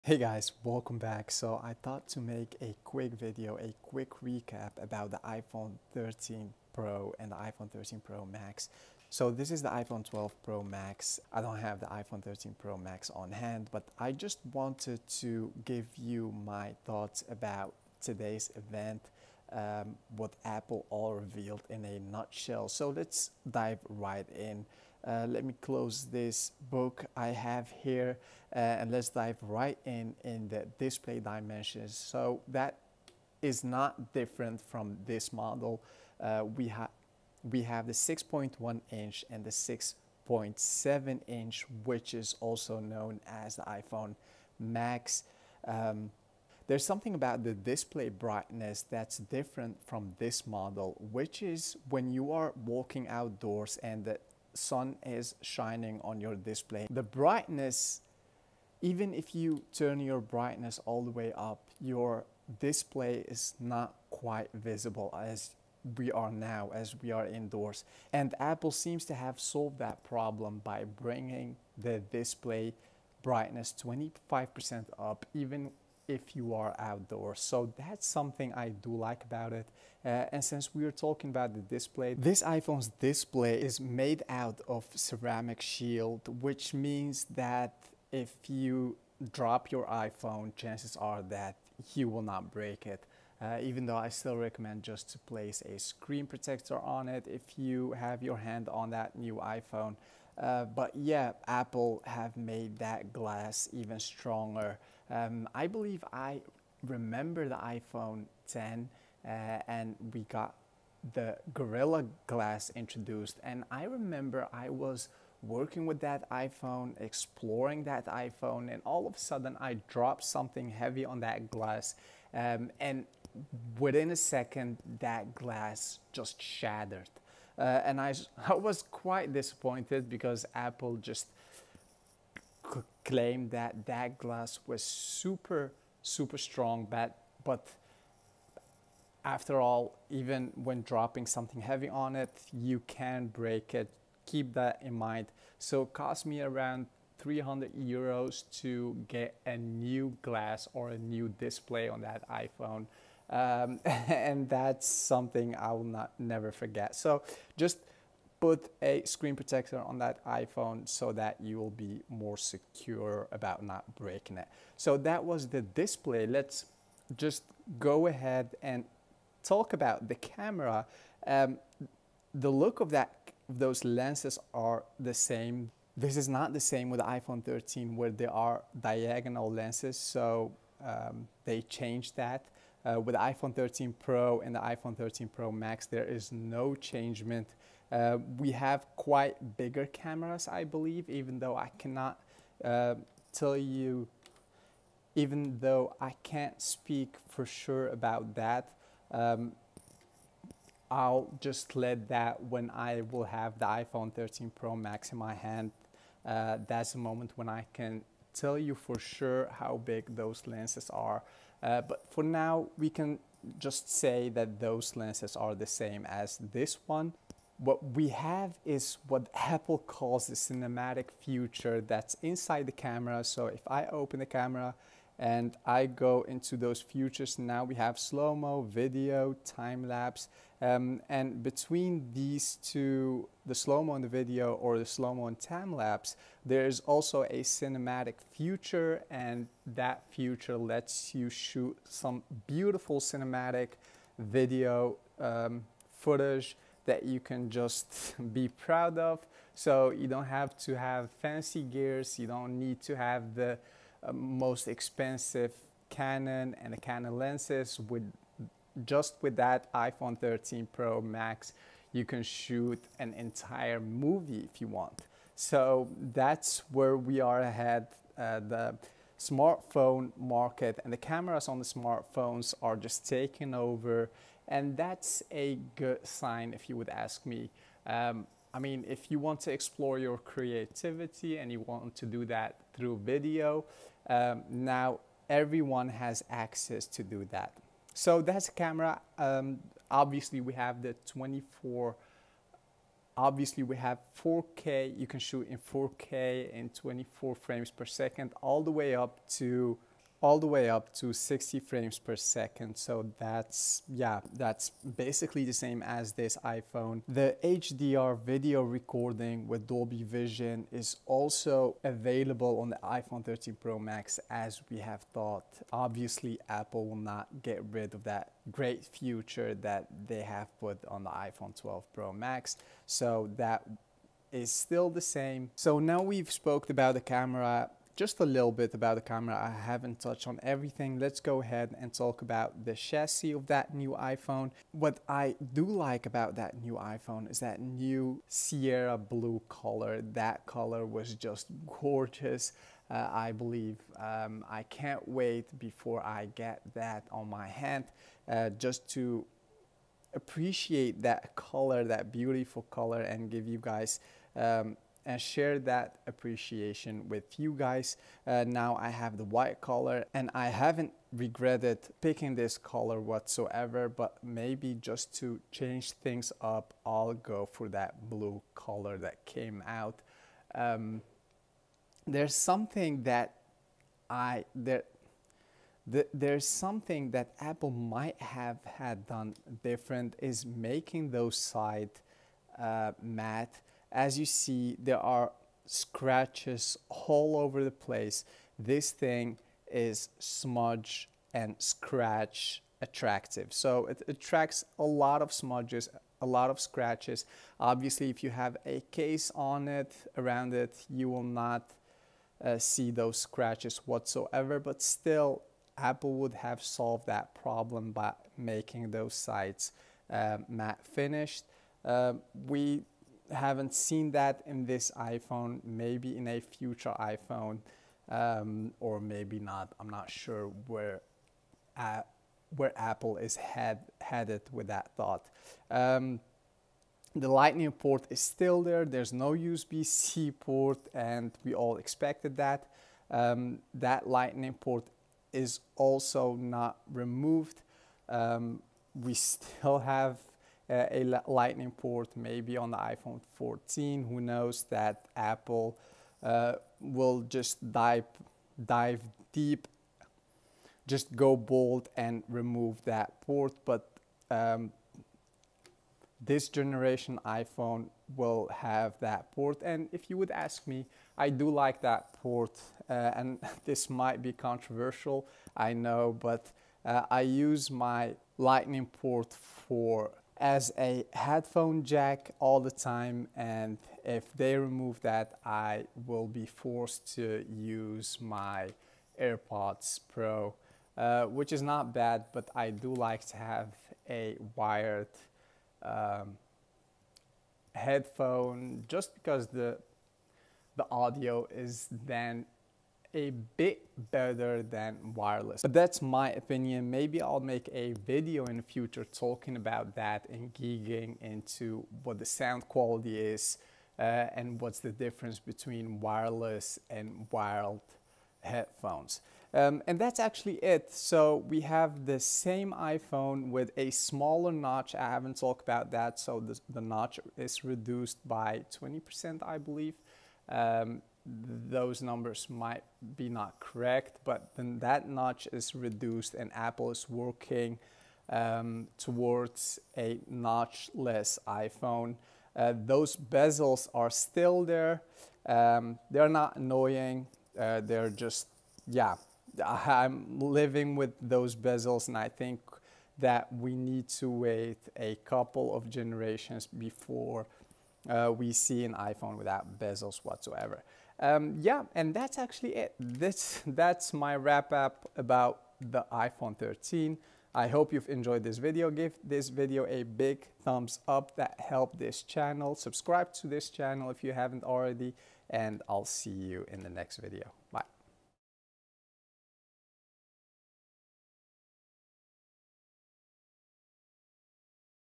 Hey guys, welcome back. So I thought to make a quick video, a quick recap about the iPhone 13 Pro and the iPhone 13 Pro Max. So this is the iPhone 12 Pro Max. I don't have the iPhone 13 Pro Max on hand, but I just wanted to give you my thoughts about today's event, what Apple all revealed in a nutshell. So let's dive right in. Let me close this book I have here and let's dive right in the display dimensions. So that is not different from this model. We have the 6.1 inch and the 6.7 inch, which is also known as the iPhone Max. There's something about the display brightness that's different from this model, which is when you are walking outdoors and the sun is shining on your display. The brightness, even if you turn your brightness all the way up, your display is not quite visible as we are now, as we are indoors. And Apple seems to have solved that problem by bringing the display brightness 25% up, even if you are outdoors. So that's something I do like about it. And since we are talking about the display, this iPhone's display is made out of ceramic shield, which means that if you drop your iPhone, chances are that you will not break it. Even though I still recommend just to place a screen protector on it if you have your hand on that new iPhone. But yeah, Apple have made that glass even stronger. I believe I remember the iPhone 10 and we got the Gorilla Glass introduced, and I remember I was working with that iPhone, exploring that iPhone, and all of a sudden I dropped something heavy on that glass, and within a second that glass just shattered. And I was quite disappointed because Apple just claimed that that glass was super strong, but after all, even when dropping something heavy on it, you can break it. Keep that in mind. So it cost me around 300 euros to get a new glass or a new display on that iPhone. And that's something I will never forget. So just put a screen protector on that iPhone so that you will be more secure about not breaking it. So that was the display. Let's just go ahead and talk about the camera. The look of those lenses are the same. This is not the same with the iPhone 13 where there are diagonal lenses, so they changed that. With the iPhone 13 Pro and the iPhone 13 Pro Max, there is no changement. We have quite bigger cameras, I believe, even though I cannot tell you, even though I can't speak for sure about that. I'll just let that when I will have the iPhone 13 Pro Max in my hand. That's the moment when I can tell you for sure how big those lenses are. But for now, we can just say that those lenses are the same as this one. What we have is what Apple calls the cinematic feature that's inside the camera. So if I open the camera and I go into those features, now we have slow-mo, video, time-lapse, and between these two, the slow-mo and the video, or the slow-mo and time-lapse, there's also a cinematic feature, and that feature lets you shoot some beautiful cinematic video footage that you can just be proud of. So you don't have to have fancy gears, you don't need to have the most expensive Canon and the Canon lenses. With that iPhone 13 Pro Max, you can shoot an entire movie if you want. So that's where we are ahead. The smartphone market and the cameras on the smartphones are just taking over, and that's a good sign if you would ask me. I mean, if you want to explore your creativity and you want to do that through video, now everyone has access to do that. So that's a camera. Obviously we have the 24, obviously we have 4K, you can shoot in 4K in 24 frames per second, all the way up to all the way up to 60 frames per second. So that's basically the same as this iPhone. The HDR video recording with Dolby Vision is also available on the iPhone 13 Pro Max, as we have thought. Obviously, Apple will not get rid of that great feature that they have put on the iPhone 12 Pro Max. So that is still the same. So now we've spoke about the camera, just a little bit about the camera. I haven't touched on everything. Let's go ahead and talk about the chassis of that new iPhone. What I do like about that new iPhone is that new Sierra blue color. That color was just gorgeous. I believe I can't wait before I get that on my hand, just to appreciate that color, that beautiful color, and give you guys and share that appreciation with you guys. Now I have the white color, and I haven't regretted picking this color whatsoever, but maybe just to change things up, I'll go for that blue color that came out. There's something that there's something that Apple might have had done different, is making those sides matte. As you see, there are scratches all over the place. This thing is smudge and scratch attractive. So it attracts a lot of smudges, a lot of scratches. Obviously, if you have a case on it, around it, you will not see those scratches whatsoever, but still, Apple would have solved that problem by making those sides matte finished. We haven't seen that in this iPhone, maybe in a future iPhone, or maybe not. I'm not sure where Apple is headed with that thought. The Lightning port is still there. There's no USB-C port, and we all expected that. That Lightning port is also not removed. We still have a Lightning port, maybe on the iPhone 14. Who knows? That Apple will just dive deep, just go bold and remove that port. But this generation iPhone will have that port, and if you would ask me, I do like that port, and this might be controversial, I know, but I use my Lightning port as a headphone jack all the time, and if they remove that, I will be forced to use my AirPods Pro, which is not bad, but I do like to have a wired headphone, just because the audio is then a bit better than wireless. But that's my opinion. Maybe I'll make a video in the future talking about that and geeking into what the sound quality is and what's the difference between wireless and wired headphones. And that's actually it. So we have the same iPhone with a smaller notch. I haven't talked about that. So the notch is reduced by 20%, I believe. Those numbers might be not correct, but then that notch is reduced, and Apple is working towards a notchless iPhone. Those bezels are still there. They're not annoying. They're just, yeah, I'm living with those bezels, and I think that we need to wait a couple of generations before we see an iPhone without bezels whatsoever. Yeah, and that's actually it. That's my wrap up about the iPhone 13. I hope you've enjoyed this video. Give this video a big thumbs up. That helped this channel. Subscribe to this channel if you haven't already, and I'll see you in the next video. Bye.